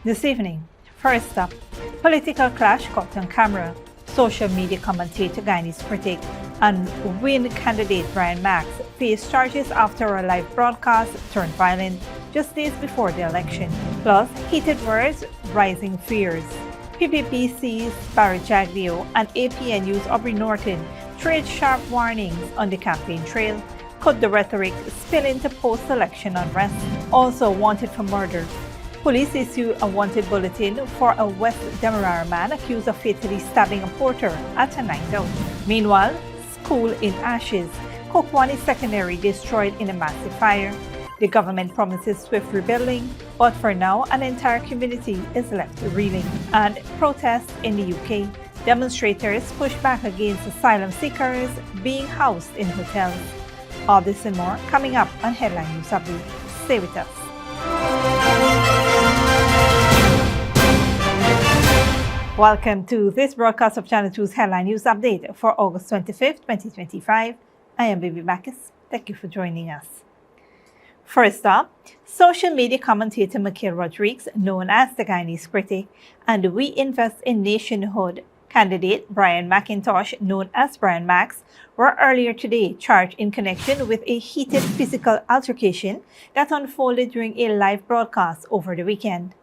This evening, first up, political clash caught on camera. Social media commentator Guyanese critic and Win candidate Brian Max faced charges after a live broadcast turned violent just days before the election. Plus, heated words, rising fears. PPPC's Bharrat Jagdeo and APNU's Aubrey Norton trade sharp warnings on the campaign trail. Could the rhetoric spill into post-election unrest? Also wanted for murder. Police issue a wanted bulletin for a West Demerara man accused of fatally stabbing a porter at a night out. Meanwhile, school in ashes. Kwakwani Secondary destroyed in a massive fire. The government promises swift rebuilding, but for now, an entire community is left reeling. And protests in the UK. Demonstrators push back against asylum seekers being housed in hotels. All this and more coming up on Headline News Update. Stay with us. Welcome to this broadcast of Channel 2's Headline News Update for August 25th, 2025. I am Baby Bacchus. Thank you for joining us. First up, social media commentator Mikhail Rodriguez, known as the Guyanese critic, and We Invest in Nationhood candidate Brian McIntosh, known as Brian Max, were earlier today charged in connection with a heated physical altercation that unfolded during a live broadcast over the weekend.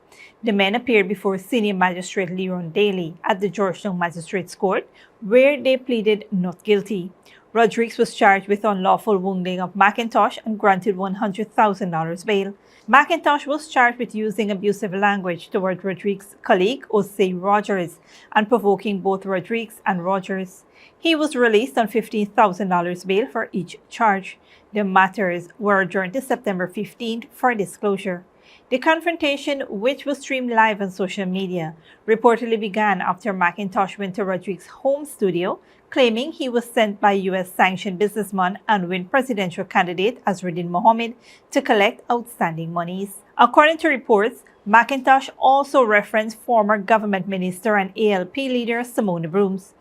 The men appeared before Senior Magistrate Leron Daly at the Georgetown Magistrates Court, where they pleaded not guilty. Rodriguez was charged with unlawful wounding of McIntosh and granted $100,000 bail. McIntosh was charged with using abusive language toward Rodriguez's colleague, Osei Rogers, and provoking both Rodriguez and Rogers. He was released on $15,000 bail for each charge. The matters were adjourned to September 15th for disclosure. The confrontation, which was streamed live on social media, reportedly began after McIntosh went to Rodriguez's home studio, claiming he was sent by U.S.-sanctioned businessman and Win presidential candidate Azruddin Mohammed to collect outstanding monies. According to reports, McIntosh also referenced former government minister and ALP leader Simone Brooms.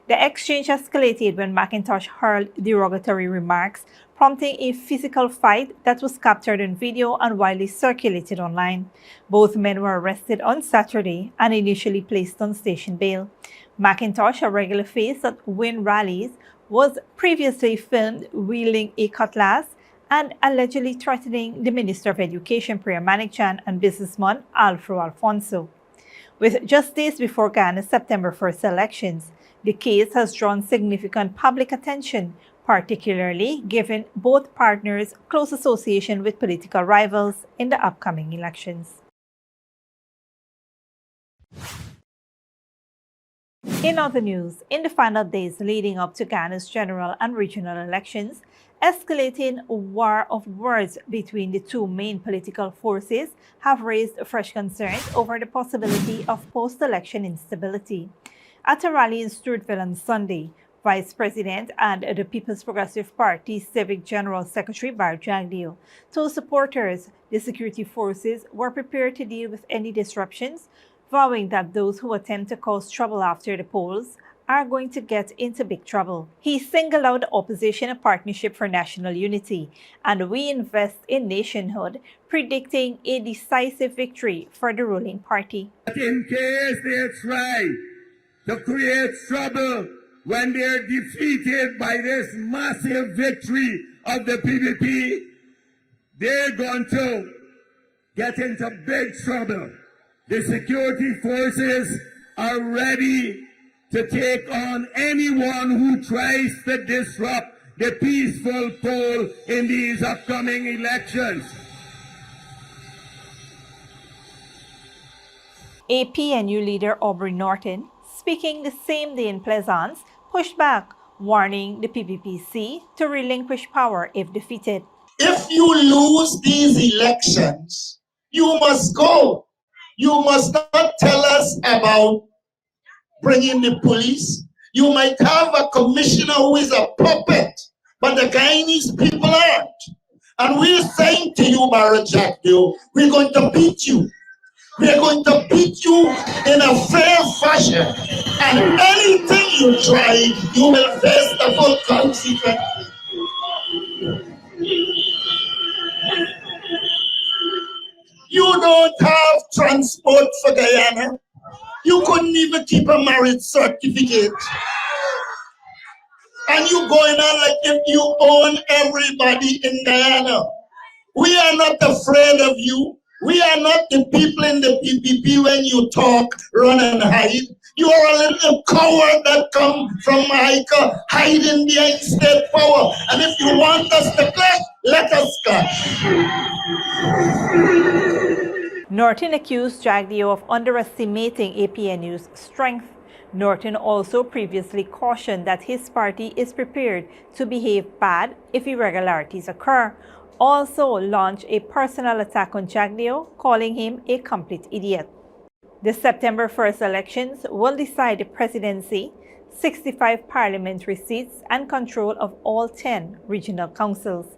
The exchange escalated when McIntosh hurled derogatory remarks, prompting a physical fight that was captured on video and widely circulated online. Both men were arrested on Saturday and initially placed on station bail. McIntosh, a regular face at Win rallies, was previously filmed wielding a cutlass and allegedly threatening the Minister of Education Priya Manikchan and businessman Alfredo Alfonso. With just days before Ghana's September 1st elections, the case has drawn significant public attention, particularly given both partners' close association with political rivals in the upcoming elections. In other news, in the final days leading up to Ghana's general and regional elections, escalating war of words between the two main political forces have raised fresh concerns over the possibility of post-election instability. At a rally in Sturtville on Sunday, Vice President and the People's Progressive Party Civic General Secretary Bharrat Jagdeo told supporters the security forces were prepared to deal with any disruptions, vowing that those who attempt to cause trouble after the polls are going to get into big trouble. He singled out the opposition a Partnership for National Unity and We Invest in Nationhood, predicting a decisive victory for the ruling party. In case they try to create trouble when they're defeated by this massive victory of the PPP, they're going to get into big trouble. The security forces are ready to take on anyone who tries to disrupt the peaceful poll in these upcoming elections. APNU leader Aubrey Norton, speaking the same day in Plaisance, pushed back, warning the PPPC to relinquish power if defeated. If you lose these elections, you must go. You must not tell us about bringing the police. You might have a commissioner who is a puppet, but the Guyanese people aren't. And we're saying to you, Bharrat Jagdeo, we're going to beat you. We're going to beat you in a fair fashion. And anything you try, you will face the full consequences. You don't have transport for Guyana. You couldn't even keep a marriage certificate. And you going on like if you own everybody in Guyana. We are not afraid of you. We are not the people in the PPP when you talk, run and hide. You are a little coward that come from Jamaica hiding behind state power. And if you want us to clash, let us clash. Norton accused Jagdeo of underestimating APNU's strength. Norton also previously cautioned that his party is prepared to behave bad if irregularities occur. Also launched a personal attack on Jagdeo, calling him a complete idiot. The September 1st elections will decide the presidency, 65 parliamentary seats, and control of all 10 regional councils.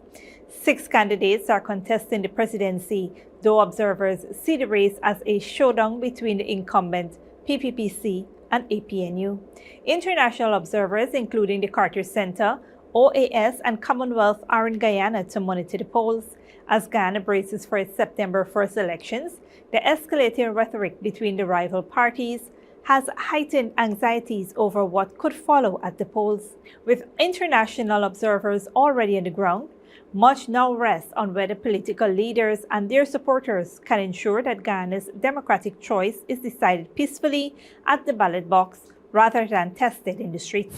6 candidates are contesting the presidency, though observers see the race as a showdown between the incumbent PPPC and APNU. International observers, including the Carter Center, OAS, and Commonwealth, are in Guyana to monitor the polls. As Ghana braces for its September 1st elections, the escalating rhetoric between the rival parties has heightened anxieties over what could follow at the polls. With international observers already on the ground, much now rests on whether political leaders and their supporters can ensure that Ghana's democratic choice is decided peacefully at the ballot box rather than tested in the streets.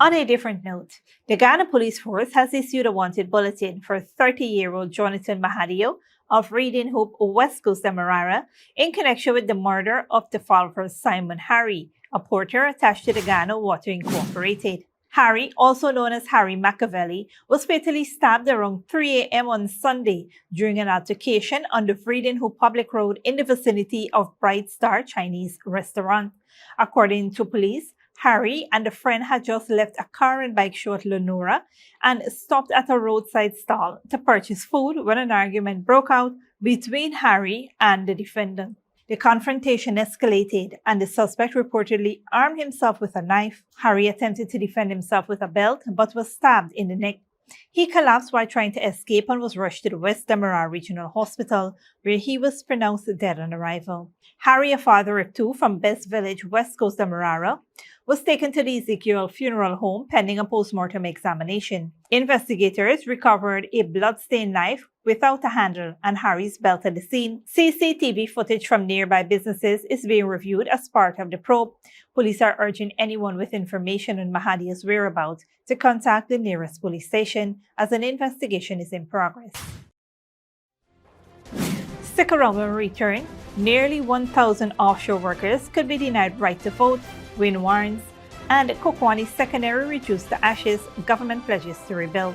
On a different note, the Ghana Police Force has issued a wanted bulletin for 30-year-old Jonathan Jagdeo of Reading Hope, West Demerara, in connection with the murder of the Falford Simon Harry, a porter attached to the Ghana Water Incorporated. Harry, also known as Harry Machiavelli, was fatally stabbed around 3 a.m. on Sunday during an altercation on the Reading Hope Public Road in the vicinity of Bright Star Chinese restaurant. According to police, Harry and a friend had just left a car and bike show at Lenora and stopped at a roadside stall to purchase food when an argument broke out between Harry and the defendant. The confrontation escalated and the suspect reportedly armed himself with a knife. Harry attempted to defend himself with a belt but was stabbed in the neck. He collapsed while trying to escape and was rushed to the West Demerara Regional Hospital, where he was pronounced dead on arrival. Harry, a father of 2 from Best Village, West Coast Demerara, was taken to the Ezekiel Funeral Home pending a post-mortem examination. Investigators recovered a blood-stained knife without a handle and Harry's belt at the scene. CCTV footage from nearby businesses is being reviewed as part of the probe. Police are urging anyone with information on Jagdeo's whereabouts to contact the nearest police station as an investigation is in progress. Stick around when we return. Nearly 1,000 offshore workers could be denied right to vote, win warrants, and Kwakwani Secondary reduced to ashes, government pledges to rebuild.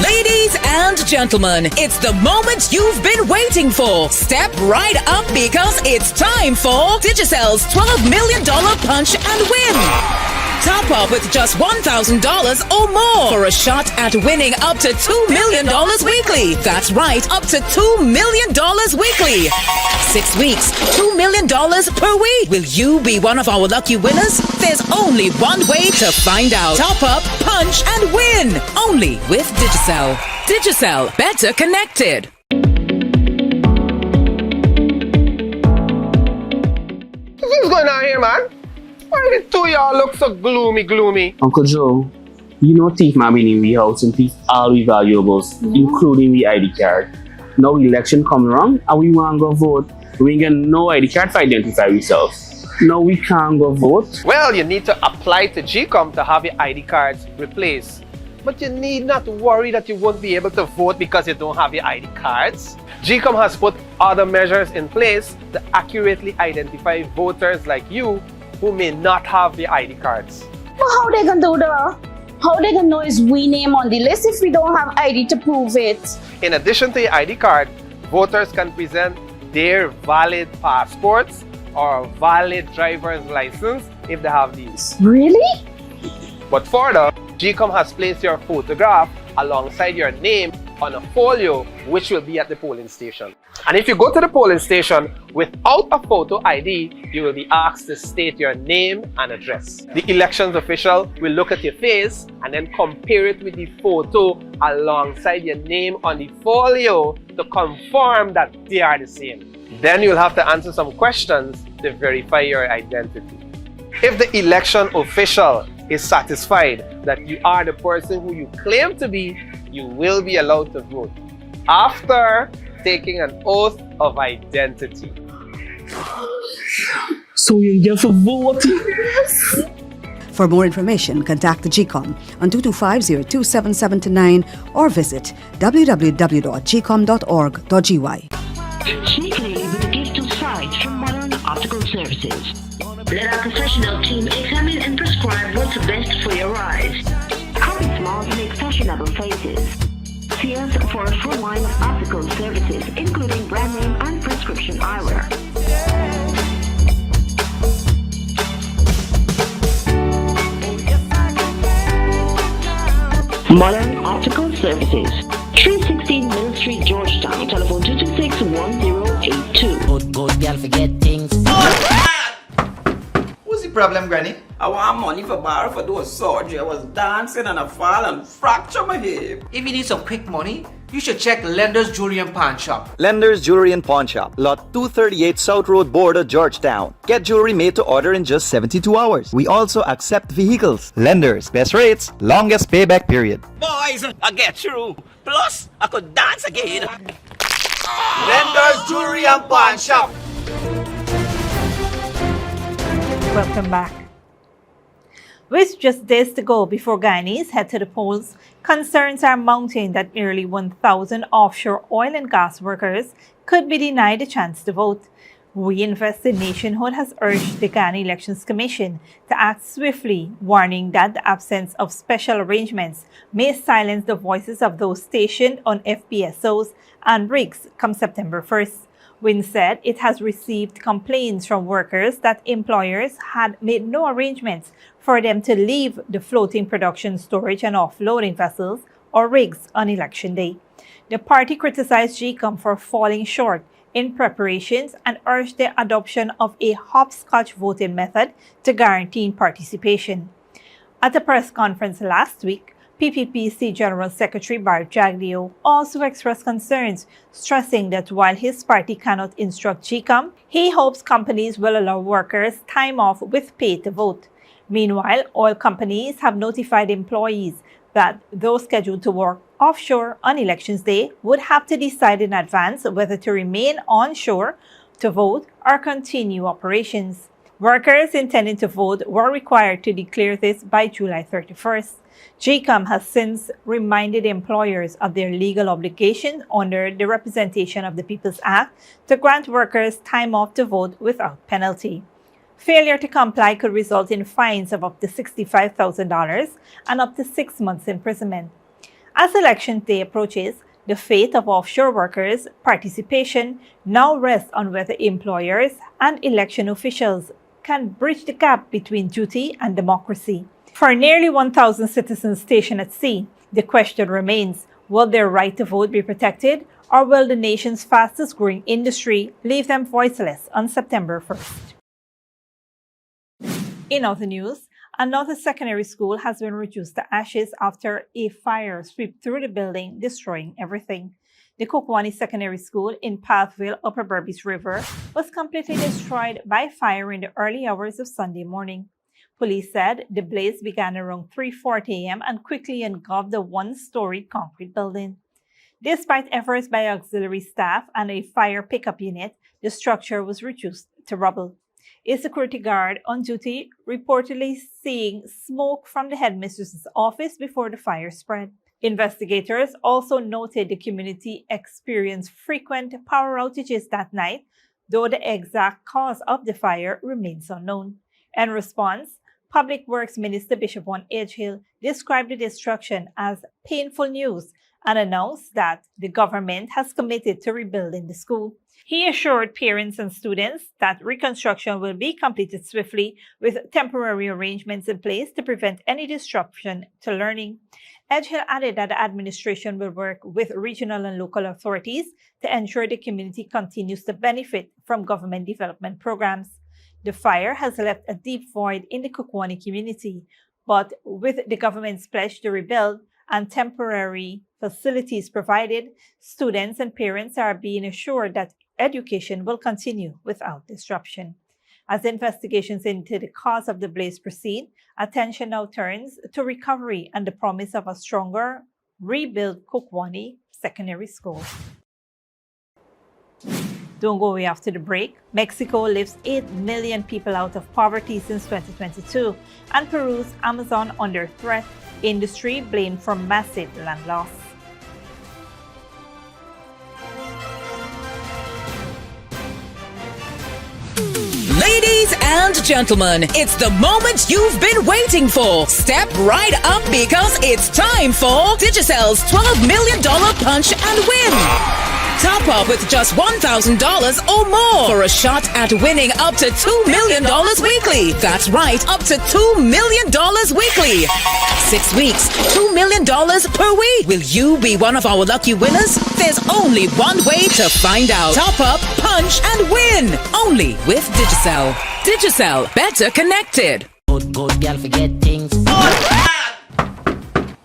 Ladies and gentlemen, it's the moment you've been waiting for. Step right up because it's time for Digicel's $12 million punch and win. Top up with just $1,000 or more for a shot at winning up to $2 million weekly. That's right, up to $2 million weekly. 6 weeks, $2 million per week. Will you be one of our lucky winners? There's only one way to find out. Top up, punch, and win. Only with Digicel. Digicel, better connected. What's going on here, man? Why the two of y'all look so gloomy? Uncle Joe, you know thief man been in we house and thief all we valuables, including the ID card. Now election come around and we want to go vote. We ain't get no ID card to identify ourselves. Now we can't go vote. Well, you need to apply to GCOM to have your ID cards replaced. But you need not worry that you won't be able to vote because you don't have your ID cards. GCOM has put other measures in place to accurately identify voters like you who may not have the ID cards. Well, how they gonna do that? How they gonna know is we name on the list if we don't have ID to prove it? In addition to your ID card, voters can present their valid passports or valid driver's license if they have these. Really? But further, GCOM has placed your photograph alongside your name on a folio which will be at the polling station. And if you go to the polling station without a photo ID, you will be asked to state your name and address. The elections official will look at your face and then compare it with the photo alongside your name on the folio to confirm that they are the same. Then you'll have to answer some questions to verify your identity. If the election official is satisfied that you are the person who you claim to be, you will be allowed to vote after taking an oath of identity. So you get to vote? For more information, contact the GCOM on 225-027729 or visit www.gcom.org.gy. Sneakily with a gift of sight from Modern Optical Services. Let our professional team examine and prescribe what's best for your eyes. Common smiles make fashionable faces. See us for a full line of optical services, including brand name and prescription eyewear. Modern Optical Services, 316 Mill Street, Georgetown. Telephone 226-1082. Good girl forget things. What's the problem, Granny? I want money for borrow for those surgery. I was dancing and I fall and fracture my hip. If you need some quick money, you should check Lender's Jewelry and Pawn Shop. Lender's Jewelry and Pawn Shop, lot 238 South Road, Border, Georgetown. Get jewelry made to order in just 72 hours. We also accept vehicles. Lender's, best rates, longest payback period. Boys, I get through. Plus, I could dance again. Lender's Jewelry and Pawn Shop. Welcome back. With just days to go before Guyanese head to the polls, concerns are mounting that nearly 1,000 offshore oil and gas workers could be denied a chance to vote. We Invest in Nationhood has urged the Ghana Elections Commission to act swiftly, warning that the absence of special arrangements may silence the voices of those stationed on FPSOs and rigs come September 1st. WIN said it has received complaints from workers that employers had made no arrangements for them to leave the floating production, storage and offloading vessels or rigs on election day. The party criticized GCOM for falling short in preparations and urged the adoption of a hopscotch voting method to guarantee participation. At a press conference last week, PPPC General Secretary Bharrat Jagdeo also expressed concerns, stressing that while his party cannot instruct GCOM, he hopes companies will allow workers time off with pay to vote. Meanwhile, oil companies have notified employees that those scheduled to work offshore on Elections Day would have to decide in advance whether to remain onshore to vote or continue operations. Workers intending to vote were required to declare this by July 31st. GCOM has since reminded employers of their legal obligation under the Representation of the People's Act to grant workers time off to vote without penalty. Failure to comply could result in fines of up to $65,000 and up to 6 months imprisonment. As Election Day approaches, the fate of offshore workers' participation now rests on whether employers and election officials can bridge the gap between duty and democracy. For nearly 1,000 citizens stationed at sea, the question remains, will their right to vote be protected, or will the nation's fastest growing industry leave them voiceless on September 1st? In other news, another secondary school has been reduced to ashes after a fire swept through the building, destroying everything. The Kwakwani Secondary School in Pathville, Upper Berbice River, was completely destroyed by fire in the early hours of Sunday morning. Police said the blaze began around 3:40 a.m. and quickly engulfed the one-story concrete building. Despite efforts by auxiliary staff and a fire pickup unit, the structure was reduced to rubble. A security guard on duty reportedly seeing smoke from the headmistress's office before the fire spread. Investigators also noted the community experienced frequent power outages that night, though the exact cause of the fire remains unknown. In response, Public Works Minister Bishop One Edgehill described the destruction as painful news and announced that the government has committed to rebuilding the school. He assured parents and students that reconstruction will be completed swiftly with temporary arrangements in place to prevent any disruption to learning. Edgehill added that the administration will work with regional and local authorities to ensure the community continues to benefit from government development programs. The fire has left a deep void in the Kwakwani community, but with the government's pledge to rebuild and temporary facilities provided, students and parents are being assured that education will continue without disruption. As investigations into the cause of the blaze proceed, attention now turns to recovery and the promise of a stronger, rebuilt Kwakwani Secondary School. Don't go away after the break. Mexico lifts 8 million people out of poverty since 2022, and Peru's Amazon under threat, industry blamed for massive land loss. Ladies and gentlemen, it's the moment you've been waiting for. Step right up because it's time for Digicel's $12 million punch and win. Top up with just $1,000 or more for a shot at winning up to $2 million weekly. That's right, up to $2 million weekly. 6 weeks, $2 million per week. Will you be one of our lucky winners? There's only one way to find out. Top up, punch, and win. Only with Digicel. Digicel, better connected. Good girl forget things.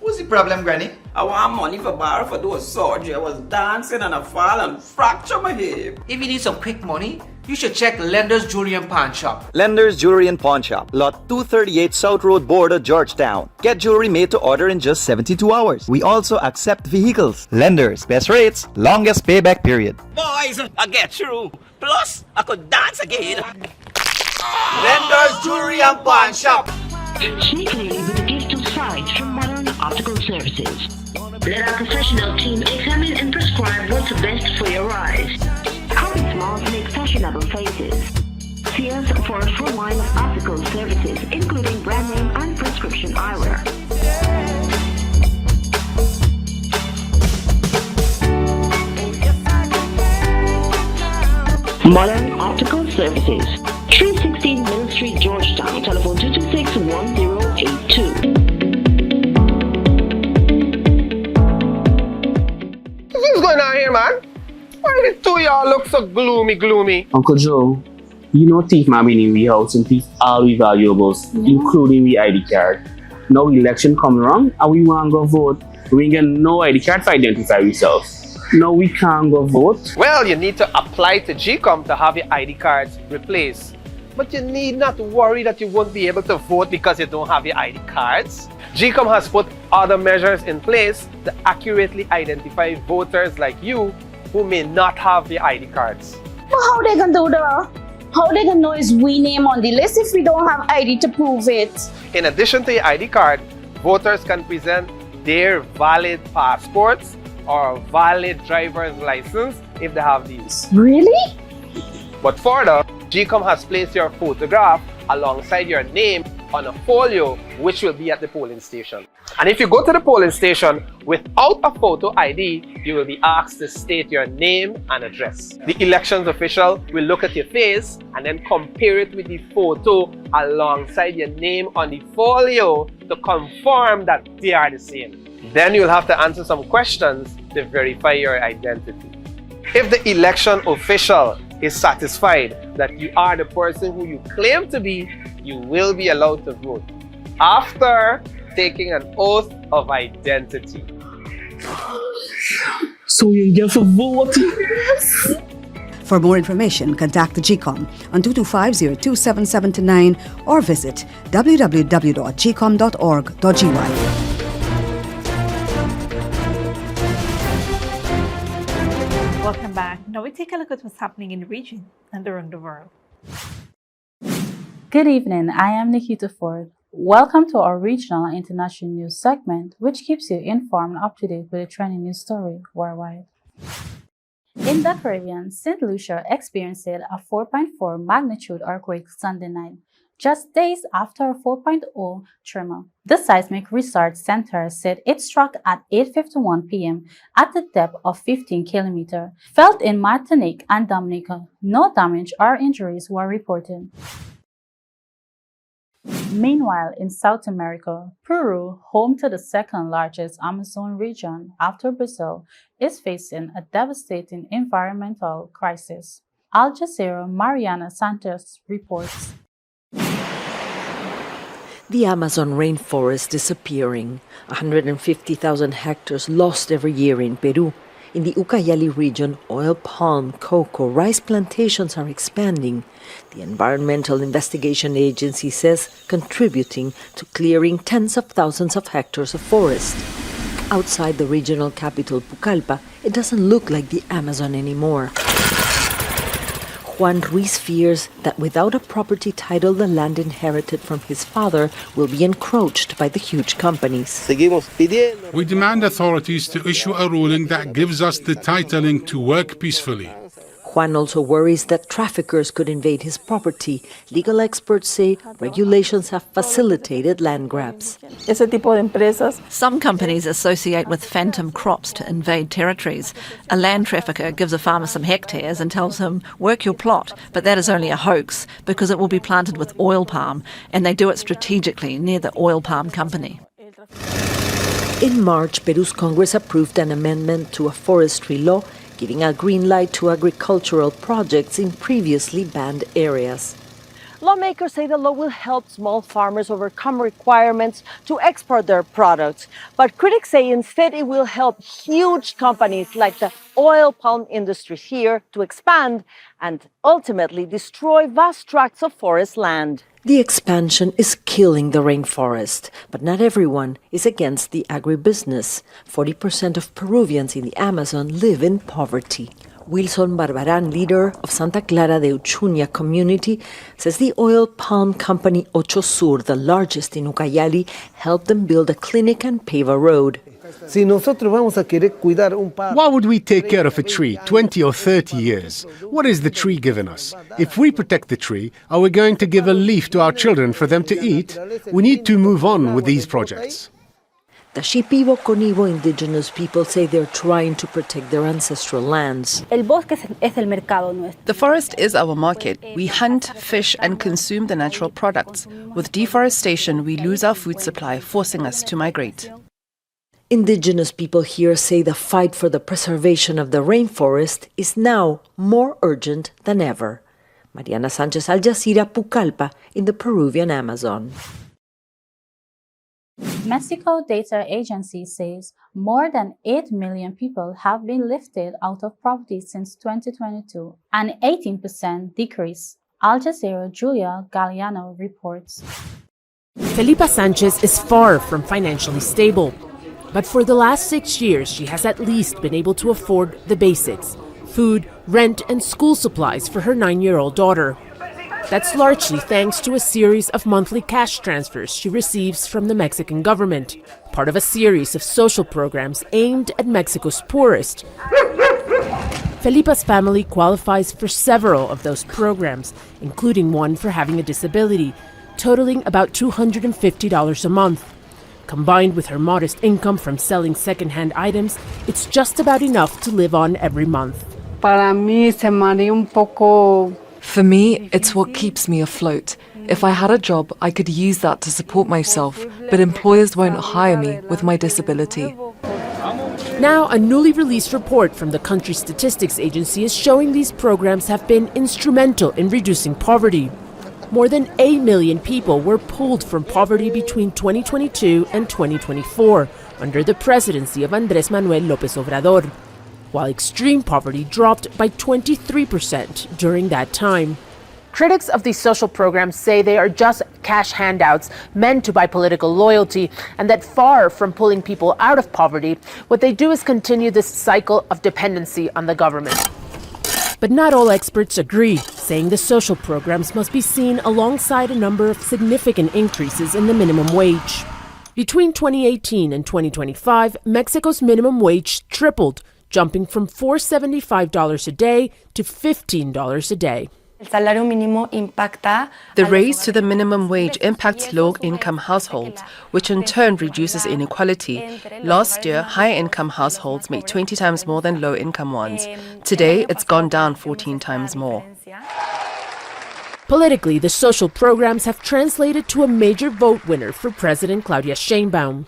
What's the problem, Granny? I want money for Bharrat for those surgery. I was dancing and I fall and fracture my hip. If you need some quick money, you should check Lender's Jewelry and Pawn Shop. Lender's Jewelry and Pawn Shop, Lot 238 South Road Border, Georgetown. Get jewelry made to order in just 72 hours. We also accept vehicles. Lenders, best rates, longest payback period. Boys, I get through. Plus, I could dance again. Lender's Jewelry and Pawn Shop. Sneakily with a gift of sight from Modern Optical Services. Let our professional team examine and prescribe what's best for your eyes. Common smiles make fashionable faces. See us for a full line of optical services, including brand name and prescription eyewear. Modern Optical Services, 316 Middle Street, Georgetown. Telephone 226-1082. What's going on here, man? Why the two of y'all look so gloomy? Uncle Joe, you know thief man been in the house and thief all we valuables, including the ID card. Now election come around and we want to go vote. We ain't get no ID card to identify ourselves. Now we can't go vote. Well, you need to apply to GCOM to have your ID cards replaced. But you need not worry that you won't be able to vote because you don't have your ID cards. GCOM has put other measures in place to accurately identify voters like you who may not have the ID cards. But how they gonna do that? How they gonna know is we name on the list if we don't have ID to prove it? In addition to your ID card, voters can present their valid passports or valid driver's license if they have these. Really? But further, GCOM has placed your photograph alongside your name on a folio which will be at the polling station. And if you go to the polling station without a photo ID, you will be asked to state your name and address. The elections official will look at your face and then compare it with the photo alongside your name on the folio to confirm that they are the same. Then you'll have to answer some questions to verify your identity. If the election official is satisfied that you are the person who you claim to be, you will be allowed to vote after taking an oath of identity. So you get to vote? For more information, contact the GCOM on 225-027729 or visit www.gcom.org.gy. Welcome back. Now we take a look at what's happening in the region and around the world. Good evening, I am Nikita Ford. Welcome to our regional and international news segment, which keeps you informed and up to date with a trending news story worldwide. In the Caribbean, St. Lucia experienced a 4.4 magnitude earthquake Sunday night, just days after a 4.0 tremor. The Seismic Research Center said it struck at 8:51 p.m. at the depth of 15 km. Felt in Martinique and Dominica, no damage or injuries were reported. Meanwhile, in South America, Peru, home to the second largest Amazon region after Brazil, is facing a devastating environmental crisis. Al Jazeera Mariana Santos reports. The Amazon rainforest disappearing. 150,000 hectares lost every year in Peru. In the Ucayali region, oil palm, cocoa, rice plantations are expanding. The Environmental Investigation Agency says contributing to clearing tens of thousands of hectares of forest. Outside the regional capital, Pucallpa, it doesn't look like the Amazon anymore. Juan Ruiz fears that without a property title, the land inherited from his father will be encroached by the huge companies. We demand authorities to issue a ruling that gives us the titling to work peacefully. Juan also worries that traffickers could invade his property. Legal experts say regulations have facilitated land grabs. Some companies associate with phantom crops to invade territories. A land trafficker gives a farmer some hectares and tells him, work your plot, but that is only a hoax because it will be planted with oil palm, and they do it strategically near the oil palm company. In March, Peru's Congress approved an amendment to a forestry law giving a green light to agricultural projects in previously banned areas. Lawmakers say the law will help small farmers overcome requirements to export their products. But critics say instead it will help huge companies like the oil palm industry here to expand and ultimately destroy vast tracts of forest land. The expansion is killing the rainforest, but not everyone is against the agribusiness. 40% of Peruvians in the Amazon live in poverty. Wilson Barbaran, leader of Santa Clara de Uchuña community, says the oil palm company Ocho Sur, the largest in Ucayali, helped them build a clinic and pave a road. Why would we take care of a tree 20 or 30 years? What is the tree giving us? If we protect the tree, are we going to give a leaf to our children for them to eat? We need to move on with these projects. The Shipibo Conibo indigenous people say they're trying to protect their ancestral lands. The forest is our market. We hunt, fish, and consume the natural products. With deforestation, we lose our food supply, forcing us to migrate. Indigenous people here say the fight for the preservation of the rainforest is now more urgent than ever. Mariana Sanchez, Al Jazeera, Pucallpa, in the Peruvian Amazon. Mexico Data Agency says more than 8 million people have been lifted out of poverty since 2022, an 18% decrease. Al Jazeera Julia Galliano reports. Felipa Sanchez is far from financially stable. But for the last 6 years, she has at least been able to afford the basics: food, rent, and school supplies for her 9-year-old daughter. That's largely thanks to a series of monthly cash transfers she receives from the Mexican government, part of a series of social programs aimed at Mexico's poorest. Felipa's family qualifies for several of those programs, including one for having a disability, totaling about $250 a month. Combined with her modest income from selling second-hand items, it's just about enough to live on every month. For me, it's what keeps me afloat. If I had a job, I could use that to support myself, but employers won't hire me with my disability. Now, a newly released report from the country's statistics agency is showing these programs have been instrumental in reducing poverty. More than 8 million people were pulled from poverty between 2022 and 2024 under the presidency of Andrés Manuel López Obrador, while extreme poverty dropped by 23% during that time. Critics of these social programs say they are just cash handouts meant to buy political loyalty, and that far from pulling people out of poverty, what they do is continue this cycle of dependency on the government. But not all experts agree, saying the social programs must be seen alongside a number of significant increases in the minimum wage. Between 2018 and 2025, Mexico's minimum wage tripled, jumping from $4.75 a day to $15 a day. The raise to the minimum wage impacts low-income households, which in turn reduces inequality. Last year, higher-income households made 20 times more than low-income ones. Today, it's gone down 14 times more. Politically, the social programs have translated to a major vote winner for President Claudia Sheinbaum.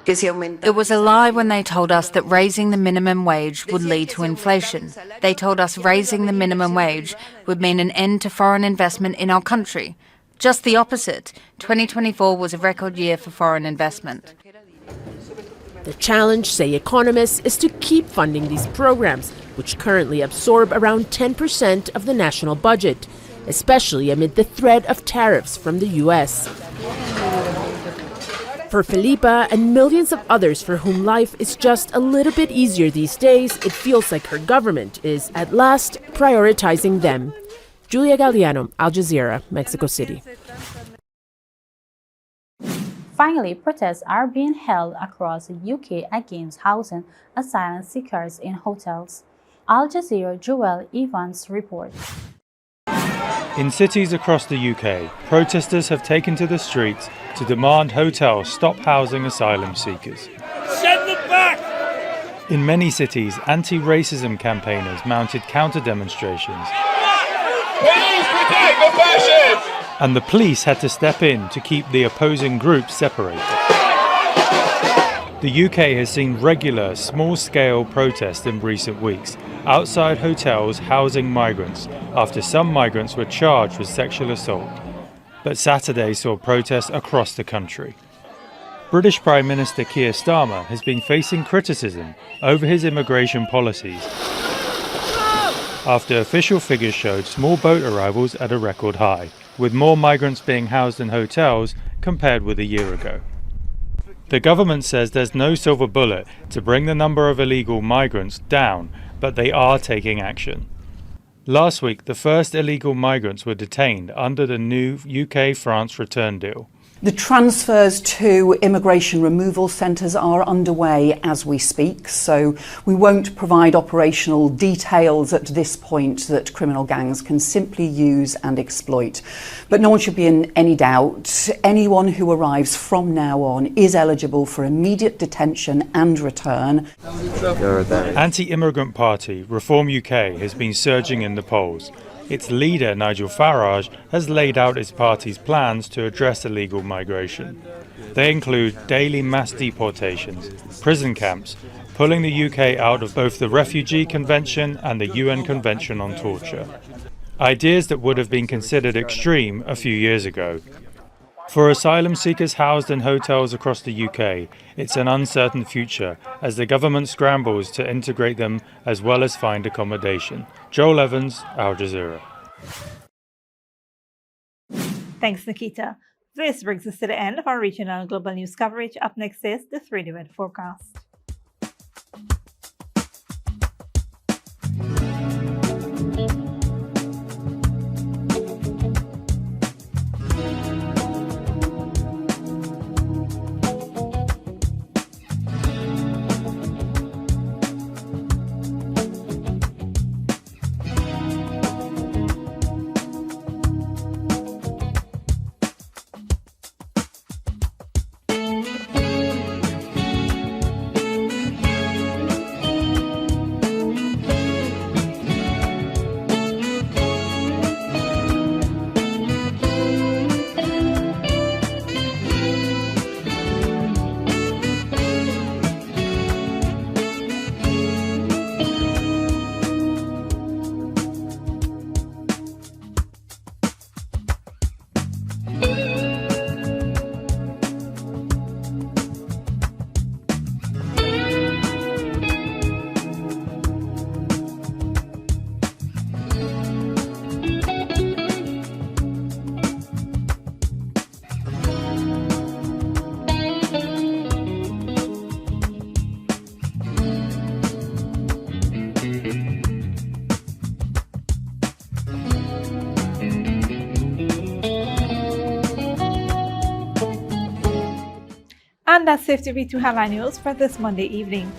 It was a lie when they told us that raising the minimum wage would lead to inflation. They told us raising the minimum wage would mean an end to foreign investment in our country. Just the opposite. 2024 was a record year for foreign investment. The challenge, say economists, is to keep funding these programs, which currently absorb around 10% of the national budget, especially amid the threat of tariffs from the U.S. For Felipa and millions of others for whom life is just a little bit easier these days, it feels like her government is, at last, prioritizing them. Julia Galliano, Al Jazeera, Mexico City. Finally, protests are being held across the UK against housing asylum seekers in hotels. Al Jazeera Joel Evans reports. In cities across the UK, protesters have taken to the streets to demand hotels stop housing asylum seekers. Send them back! In many cities, anti-racism campaigners mounted counter-demonstrations. Please protect the fascists! And the police had to step in to keep the opposing groups separated. The UK has seen regular, small-scale protests in recent weeks outside hotels housing migrants after some migrants were charged with sexual assault. But Saturday saw protests across the country. British Prime Minister Keir Starmer has been facing criticism over his immigration policies after official figures showed small boat arrivals at a record high, with more migrants being housed in hotels compared with a year ago. The government says there's no silver bullet to bring the number of illegal migrants down, but they are taking action. Last week, the first illegal migrants were detained under the new UK-France return deal. The transfers to immigration removal centres are underway as we speak, so we won't provide operational details at this point that criminal gangs can simply use and exploit. But no one should be in any doubt. Anyone who arrives from now on is eligible for immediate detention and return. Anti-immigrant party Reform UK has been surging in the polls. Its leader, Nigel Farage, has laid out its party's plans to address illegal migration. They include daily mass deportations, prison camps, pulling the UK out of both the Refugee Convention and the UN Convention on Torture. Ideas that would have been considered extreme a few years ago. For asylum seekers housed in hotels across the UK, it's an uncertain future as the government scrambles to integrate them as well as find accommodation. Joel Evans, Al Jazeera. Thanks, Nikita. This brings us to the end of our regional and global news coverage. Up next is the 3D weather forecast. And that's Safe to Be 2 Headline News for this Monday evening.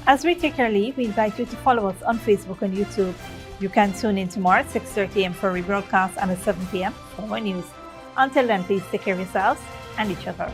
As we take our leave, we invite you to follow us on Facebook and YouTube. You can tune in tomorrow at 6:30 a.m. for rebroadcast and at 7 p.m. for more news. Until then, please take care of yourselves and each other.